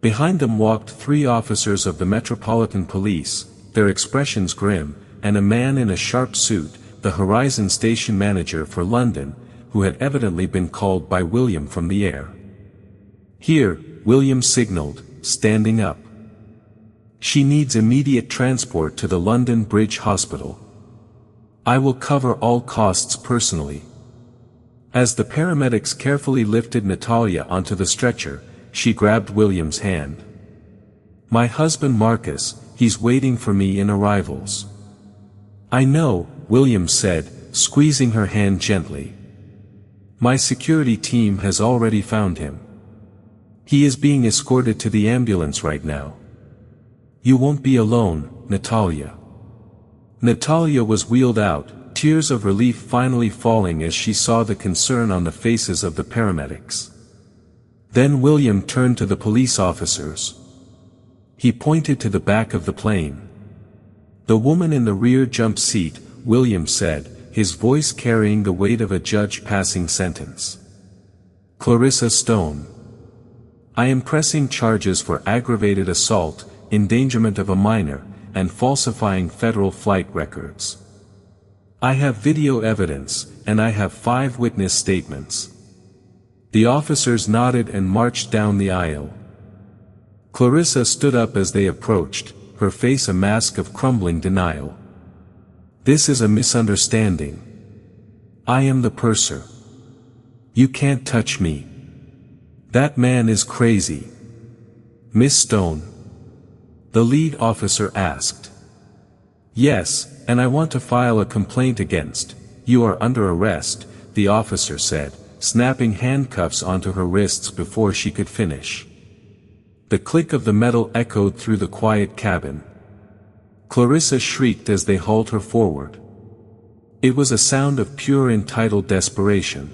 A: Behind them walked 3 officers of the Metropolitan Police, their expressions grim, and a man in a sharp suit, the Horizon station manager for London, who had evidently been called by William from the air. "Here," William signaled, standing up. "She needs immediate transport to the London Bridge Hospital. I will cover all costs personally." As the paramedics carefully lifted Natalia onto the stretcher, she grabbed William's hand. "My husband Marcus, he's waiting for me in arrivals." "I know," William said, squeezing her hand gently. "My security team has already found him. He is being escorted to the ambulance right now. You won't be alone, Natalia." Natalia was wheeled out, tears of relief finally falling as she saw the concern on the faces of the paramedics. Then William turned to the police officers. He pointed to the back of the plane. "The woman in the rear jump seat," William said, his voice carrying the weight of a judge passing sentence. "Clarissa Stone. I am pressing charges for aggravated assault, endangerment of a minor, and falsifying federal flight records. I have video evidence, and I have 5 witness statements." The officers nodded and marched down the aisle. Clarissa stood up as they approached, her face a mask of crumbling denial. "This is a misunderstanding. I am the purser. You can't touch me. That man is crazy." "Miss Stone?" the lead officer asked. "Yes, and I want to file a complaint against you. Are under arrest," the officer said, snapping handcuffs onto her wrists before she could finish. The click of the metal echoed through the quiet cabin. Clarissa shrieked as they hauled her forward. It was a sound of pure entitled desperation.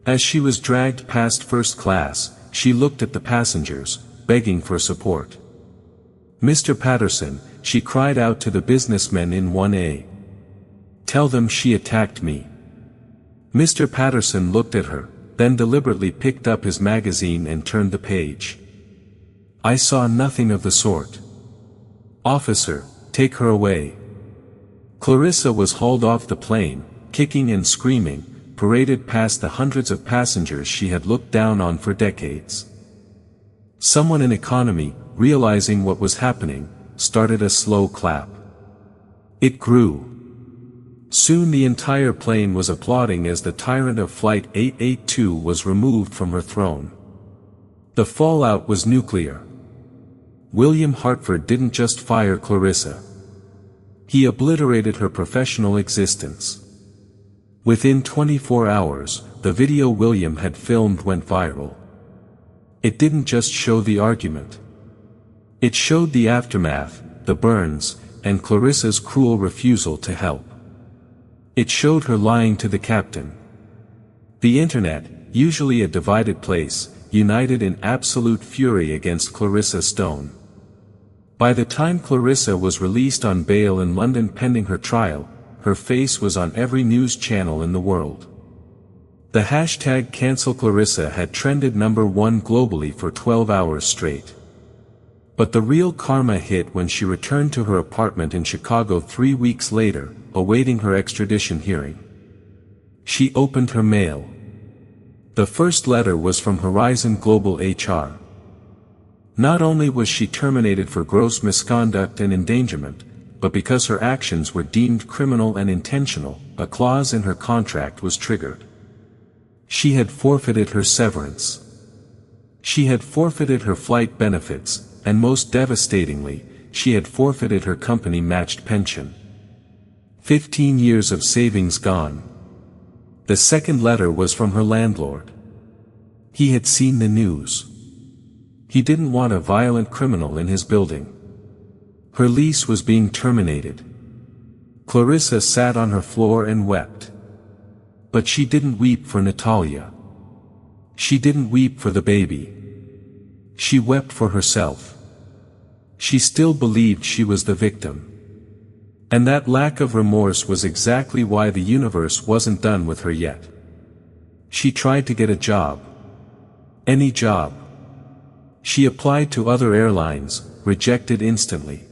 A: As she was dragged past first class, she looked at the passengers, begging for support. "Mr. Patterson," she cried out to the businessmen in 1A. "Tell them she attacked me." Mr. Patterson looked at her, then deliberately picked up his magazine and turned the page. "I saw nothing of the sort. Officer, take her away." Clarissa was hauled off the plane, kicking and screaming, paraded past the hundreds of passengers she had looked down on for decades. Someone in economy, realizing what was happening, started a slow clap. It grew. Soon the entire plane was applauding as the tyrant of Flight 882 was removed from her throne. The fallout was nuclear. William Hartford didn't just fire Clarissa. He obliterated her professional existence. Within 24 hours, the video William had filmed went viral. It didn't just show the argument. It showed the aftermath, the burns, and Clarissa's cruel refusal to help. It showed her lying to the captain. The internet, usually a divided place, united in absolute fury against Clarissa Stone. By the time Clarissa was released on bail in London pending her trial, her face was on every news channel in the world. The hashtag Cancel Clarissa had trended #1 globally for 12 hours straight. But the real karma hit when she returned to her apartment in Chicago 3 weeks later, awaiting her extradition hearing. She opened her mail. The first letter was from Horizon Global HR. Not only was she terminated for gross misconduct and endangerment, but because her actions were deemed criminal and intentional, a clause in her contract was triggered. She had forfeited her severance. She had forfeited her flight benefits, and most devastatingly, she had forfeited her company-matched pension. 15 years of savings gone. The second letter was from her landlord. He had seen the news. He didn't want a violent criminal in his building. Her lease was being terminated. Clarissa sat on her floor and wept. But she didn't weep for Natalia. She didn't weep for the baby. She wept for herself. She still believed she was the victim. And that lack of remorse was exactly why the universe wasn't done with her yet. She tried to get a job. Any job. She applied to other airlines, rejected instantly.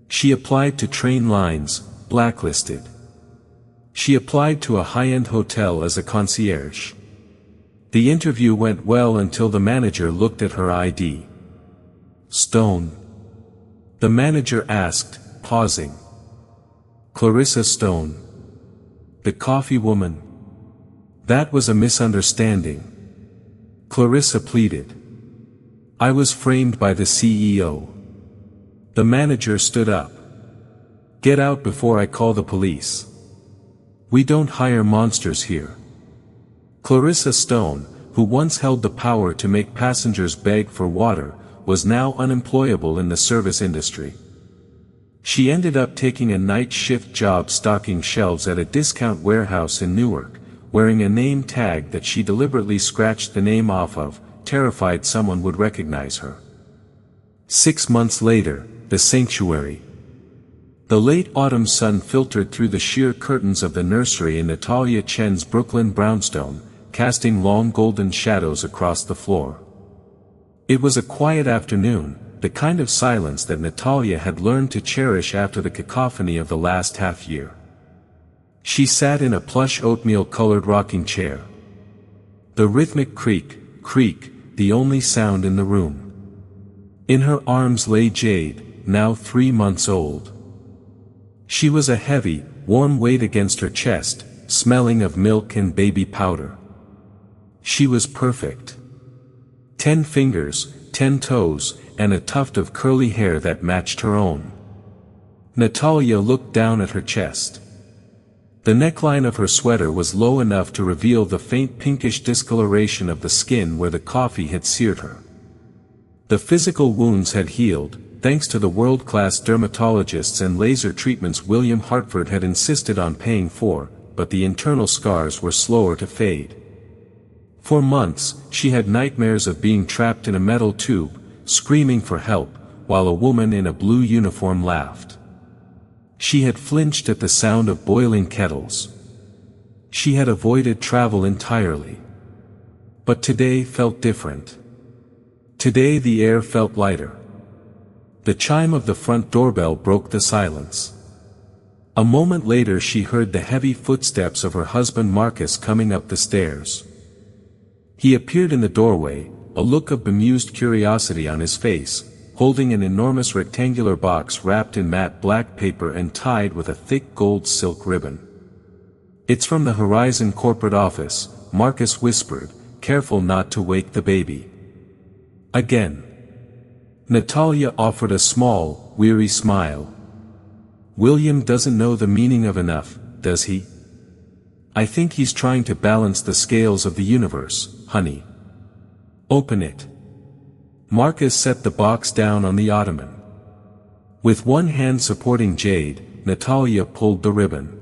A: She applied to train lines, blacklisted. She applied to a high-end hotel as a concierge. The interview went well until the manager looked at her ID. Stone. The manager asked, pausing. Clarissa Stone. The coffee woman. That was a misunderstanding. Clarissa pleaded. I was framed by the CEO. The manager stood up. Get out before I call the police. We don't hire monsters here. Clarissa Stone, who once held the power to make passengers beg for water, was now unemployable in the service industry. She ended up taking a night shift job stocking shelves at a discount warehouse in Newark, wearing a name tag that she deliberately scratched the name off of, terrified someone would recognize her. 6 months later, the sanctuary. The late autumn sun filtered through the sheer curtains of the nursery in Natalia Chen's Brooklyn brownstone, casting long golden shadows across the floor. It was a quiet afternoon, the kind of silence that Natalia had learned to cherish after the cacophony of the last half-year. She sat in a plush oatmeal-colored rocking chair. The rhythmic creak, the only sound in the room. In her arms lay Jade, now 3 months old. She was a heavy, warm weight against her chest, smelling of milk and baby powder. She was perfect. 10 fingers, 10 toes, and a tuft of curly hair that matched her own. Natalia looked down at her chest. The neckline of her sweater was low enough to reveal the faint pinkish discoloration of the skin where the coffee had seared her. The physical wounds had healed, thanks to the world-class dermatologists and laser treatments William Hartford had insisted on paying for, but the internal scars were slower to fade. For months, she had nightmares of being trapped in a metal tube, screaming for help, while a woman in a blue uniform laughed. She had flinched at the sound of boiling kettles. She had avoided travel entirely. But today felt different. Today the air felt lighter. The chime of the front doorbell broke the silence. A moment later she heard the heavy footsteps of her husband Marcus coming up the stairs. He appeared in the doorway, a look of bemused curiosity on his face, holding an enormous rectangular box wrapped in matte black paper and tied with a thick gold silk ribbon. It's from the Horizon corporate office, Marcus whispered, careful not to wake the baby. Again. Natalia offered a small, weary smile. William doesn't know the meaning of enough, does he? I think he's trying to balance the scales of the universe, honey. Open it. Marcus set the box down on the ottoman. With one hand supporting Jade, Natalia pulled the ribbon.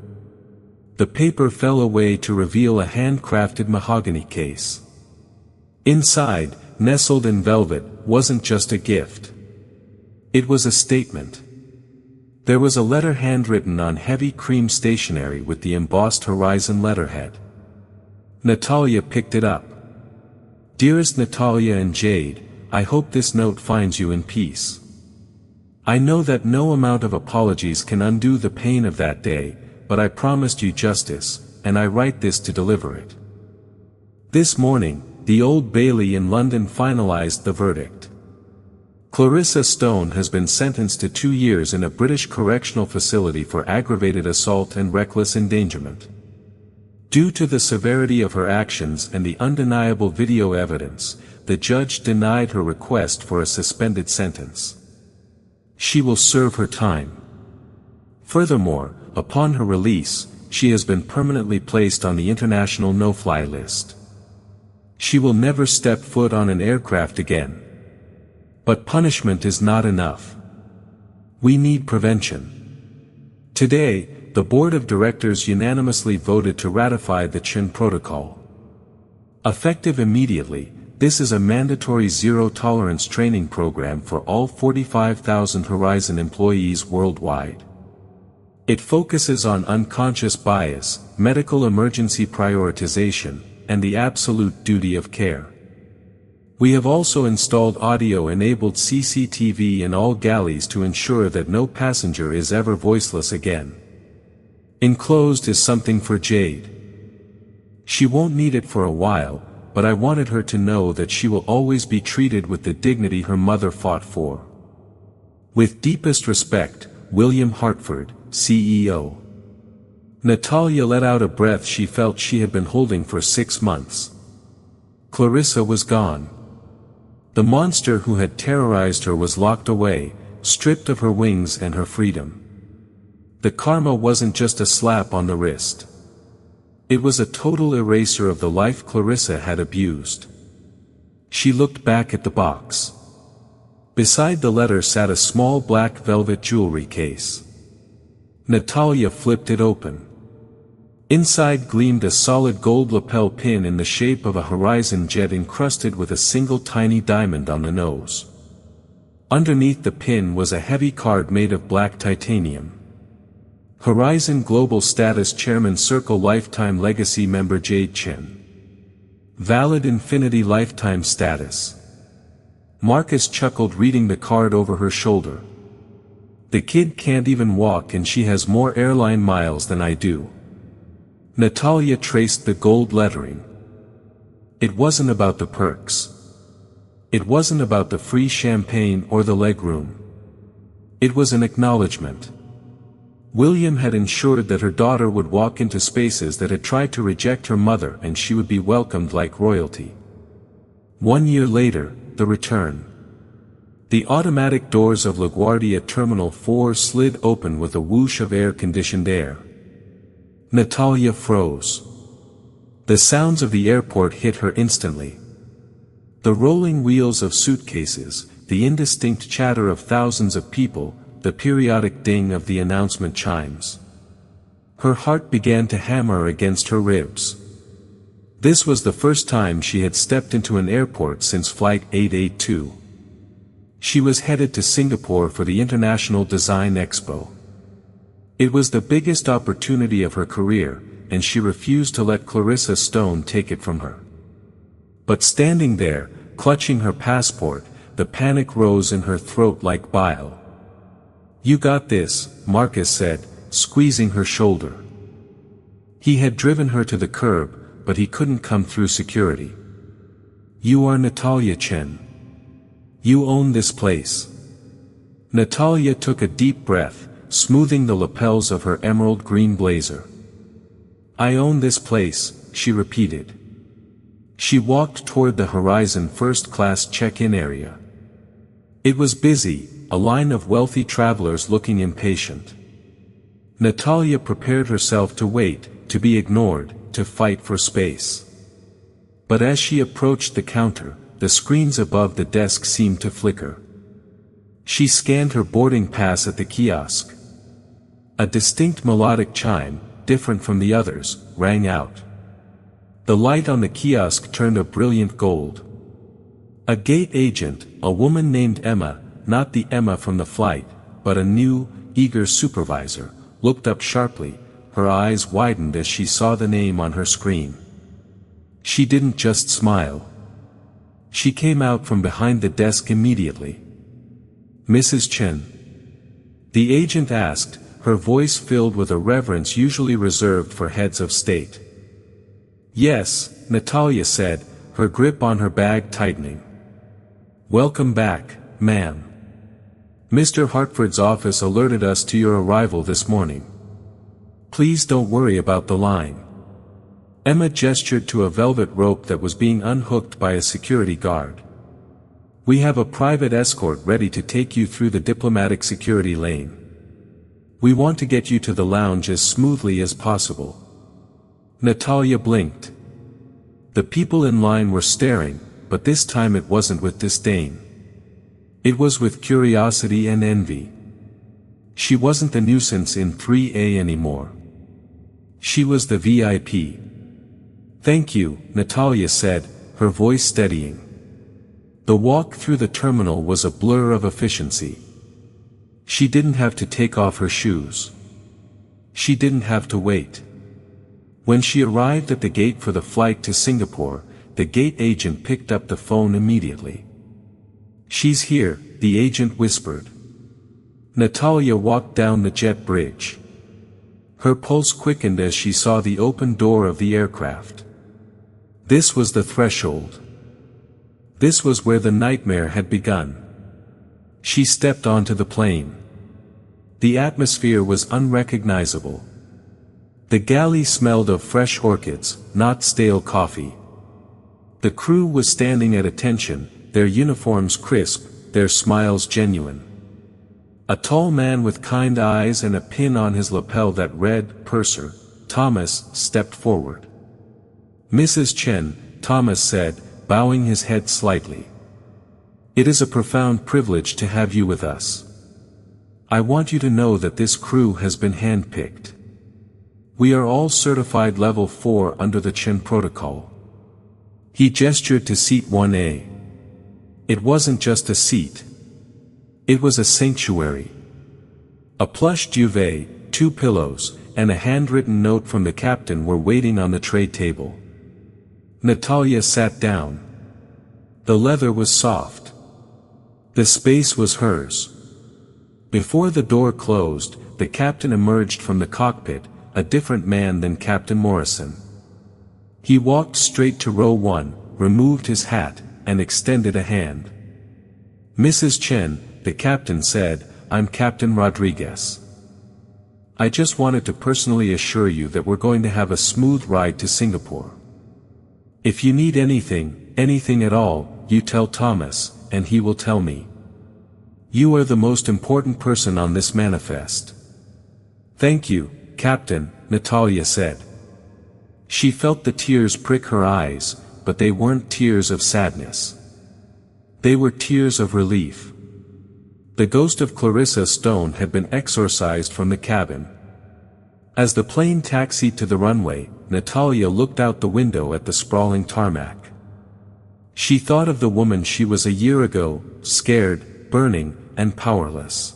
A: The paper fell away to reveal a handcrafted mahogany case. Inside, nestled in velvet, wasn't just a gift. It was a statement. There was a letter handwritten on heavy cream stationery with the embossed Horizon letterhead. Natalia picked it up. Dearest Natalia and Jade, I hope this note finds you in peace. I know that no amount of apologies can undo the pain of that day, but I promised you justice, and I write this to deliver it. This morning, the Old Bailey in London finalized the verdict. Clarissa Stone has been sentenced to 2 years in a British correctional facility for aggravated assault and reckless endangerment. Due to the severity of her actions and the undeniable video evidence, the judge denied her request for a suspended sentence. She will serve her time. Furthermore, upon her release, she has been permanently placed on the international no-fly list. She will never step foot on an aircraft again. But punishment is not enough. We need prevention. Today, the Board of Directors unanimously voted to ratify the Chin Protocol. Effective immediately, this is a mandatory zero-tolerance training program for all 45,000 Horizon employees worldwide. It focuses on unconscious bias, medical emergency prioritization, and the absolute duty of care. We have also installed audio-enabled CCTV in all galleys to ensure that no passenger is ever voiceless again. Enclosed is something for Jade. She won't need it for a while, but I wanted her to know that she will always be treated with the dignity her mother fought for. With deepest respect, William Hartford, CEO. Natalia let out a breath she felt she had been holding for 6 months. Clarissa was gone. The monster who had terrorized her was locked away, stripped of her wings and her freedom. The karma wasn't just a slap on the wrist. It was a total eraser of the life Clarissa had abused. She looked back at the box. Beside the letter sat a small black velvet jewelry case. Natalia flipped it open. Inside gleamed a solid gold lapel pin in the shape of a Horizon jet encrusted with a single tiny diamond on the nose. Underneath the pin was a heavy card made of black titanium. Horizon Global Status Chairman Circle Lifetime Legacy Member Jade Chin. Valid Infinity Lifetime Status. Marcus chuckled reading the card over her shoulder. The kid can't even walk and she has more airline miles than I do. Natalia traced the gold lettering. It wasn't about the perks. It wasn't about the free champagne or the legroom. It was an acknowledgement. William had ensured that her daughter would walk into spaces that had tried to reject her mother and she would be welcomed like royalty. 1 year later, the return. The automatic doors of LaGuardia Terminal 4 slid open with a whoosh of air-conditioned air. Natalia froze. The sounds of the airport hit her instantly. The rolling wheels of suitcases, the indistinct chatter of thousands of people, the periodic ding of the announcement chimes. Her heart began to hammer against her ribs. This was the first time she had stepped into an airport since Flight 882. She was headed to Singapore for the International Design Expo. It was the biggest opportunity of her career, and she refused to let Clarissa Stone take it from her. But standing there, clutching her passport, the panic rose in her throat like bile. "You got this," Marcus said, squeezing her shoulder. He had driven her to the curb, but he couldn't come through security. "You are Natalia Chen. You own this place." Natalia took a deep breath, smoothing the lapels of her emerald green blazer. "I own this place," she repeated. She walked toward the Horizon first-class check-in area. It was busy, a line of wealthy travelers looking impatient. Natalia prepared herself to wait, to be ignored, to fight for space. But as she approached the counter, the screens above the desk seemed to flicker. She scanned her boarding pass at the kiosk. A distinct melodic chime, different from the others, rang out. The light on the kiosk turned a brilliant gold. A gate agent, a woman named Emma, not the Emma from the flight, but a new, eager supervisor, looked up sharply, her eyes widened as she saw the name on her screen. She didn't just smile. She came out from behind the desk immediately. "Mrs. Chen?" the agent asked, her voice filled with a reverence usually reserved for heads of state. "Yes," Natalia said, her grip on her bag tightening. "Welcome back, ma'am. Mr. Hartford's office alerted us to your arrival this morning. Please don't worry about the line." Emma gestured to a velvet rope that was being unhooked by a security guard. "We have a private escort ready to take you through the diplomatic security lane. We want to get you to the lounge as smoothly as possible." Natalia blinked. The people in line were staring, but this time it wasn't with disdain. It was with curiosity and envy. She wasn't the nuisance in 3A anymore. She was the VIP. "Thank you," Natalia said, her voice steadying. The walk through the terminal was a blur of efficiency. She didn't have to take off her shoes. She didn't have to wait. When she arrived at the gate for the flight to Singapore, the gate agent picked up the phone immediately. "She's here," the agent whispered. Natalia walked down the jet bridge. Her pulse quickened as she saw the open door of the aircraft. This was the threshold. This was where the nightmare had begun. She stepped onto the plane. The atmosphere was unrecognizable. The galley smelled of fresh orchids, not stale coffee. The crew was standing at attention, their uniforms crisp, their smiles genuine. A tall man with kind eyes and a pin on his lapel that read, "Purser," Thomas, stepped forward. "Mrs. Chen," Thomas said, bowing his head slightly. "It is a profound privilege to have you with us. I want you to know that this crew has been handpicked. We are all certified level 4 under the Chen protocol." He gestured to seat 1A. It wasn't just a seat. It was a sanctuary. A plush duvet, 2 pillows, and a handwritten note from the captain were waiting on the tray table. Natalia sat down. The leather was soft. The space was hers. Before the door closed, the captain emerged from the cockpit, a different man than Captain Morrison. He walked straight to row 1, removed his hat, and extended a hand. "Mrs. Chen," the captain said, "I'm Captain Rodriguez. I just wanted to personally assure you that we're going to have a smooth ride to Singapore. If you need anything at all, you tell Thomas, and he will tell me. You are the most important person on this manifest." "Thank you, Captain," Natalia said. She felt the tears prick her eyes, but they weren't tears of sadness. They were tears of relief. The ghost of Clarissa Stone had been exorcised from the cabin. As the plane taxied to the runway, Natalia looked out the window at the sprawling tarmac. She thought of the woman she was a year ago, scared, burning, and powerless.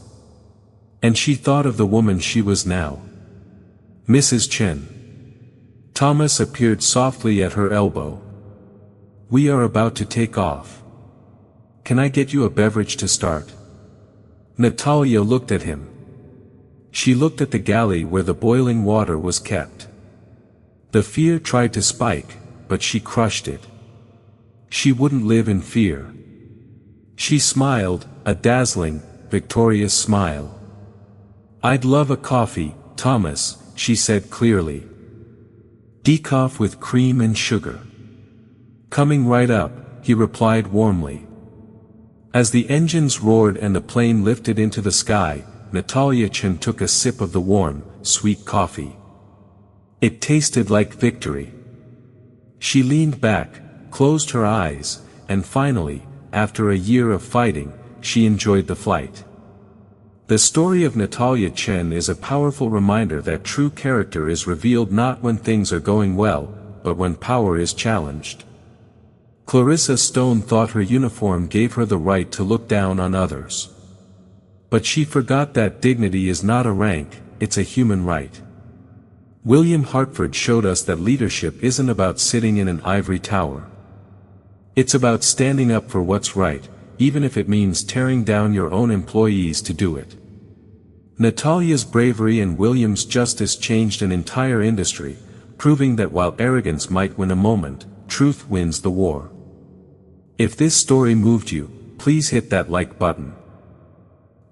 A: And she thought of the woman she was now. Mrs. Chen. Thomas appeared softly at her elbow. "We are about to take off. Can I get you a beverage to start?" Natalia looked at him. She looked at the galley where the boiling water was kept. The fear tried to spike, but she crushed it. She wouldn't live in fear. She smiled, a dazzling, victorious smile. "I'd love a coffee, Thomas," she said clearly. "Decaf with cream and sugar." "Coming right up," he replied warmly. As the engines roared and the plane lifted into the sky, Natalia Chen took a sip of the warm, sweet coffee. It tasted like victory. She leaned back, closed her eyes, and finally, after a year of fighting, she enjoyed the flight. The story of Natalia Chen is a powerful reminder that true character is revealed not when things are going well, but when power is challenged. Clarissa Stone thought her uniform gave her the right to look down on others. But she forgot that dignity is not a rank, it's a human right. William Hartford showed us that leadership isn't about sitting in an ivory tower. It's about standing up for what's right, even if it means tearing down your own employees to do it. Natalia's bravery and William's justice changed an entire industry, proving that while arrogance might win a moment, truth wins the war. If this story moved you, please hit that like button.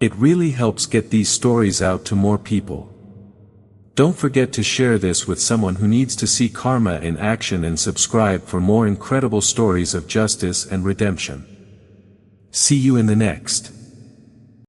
A: It really helps get these stories out to more people. Don't forget to share this with someone who needs to see karma in action, and subscribe for more incredible stories of justice and redemption. See you in the next.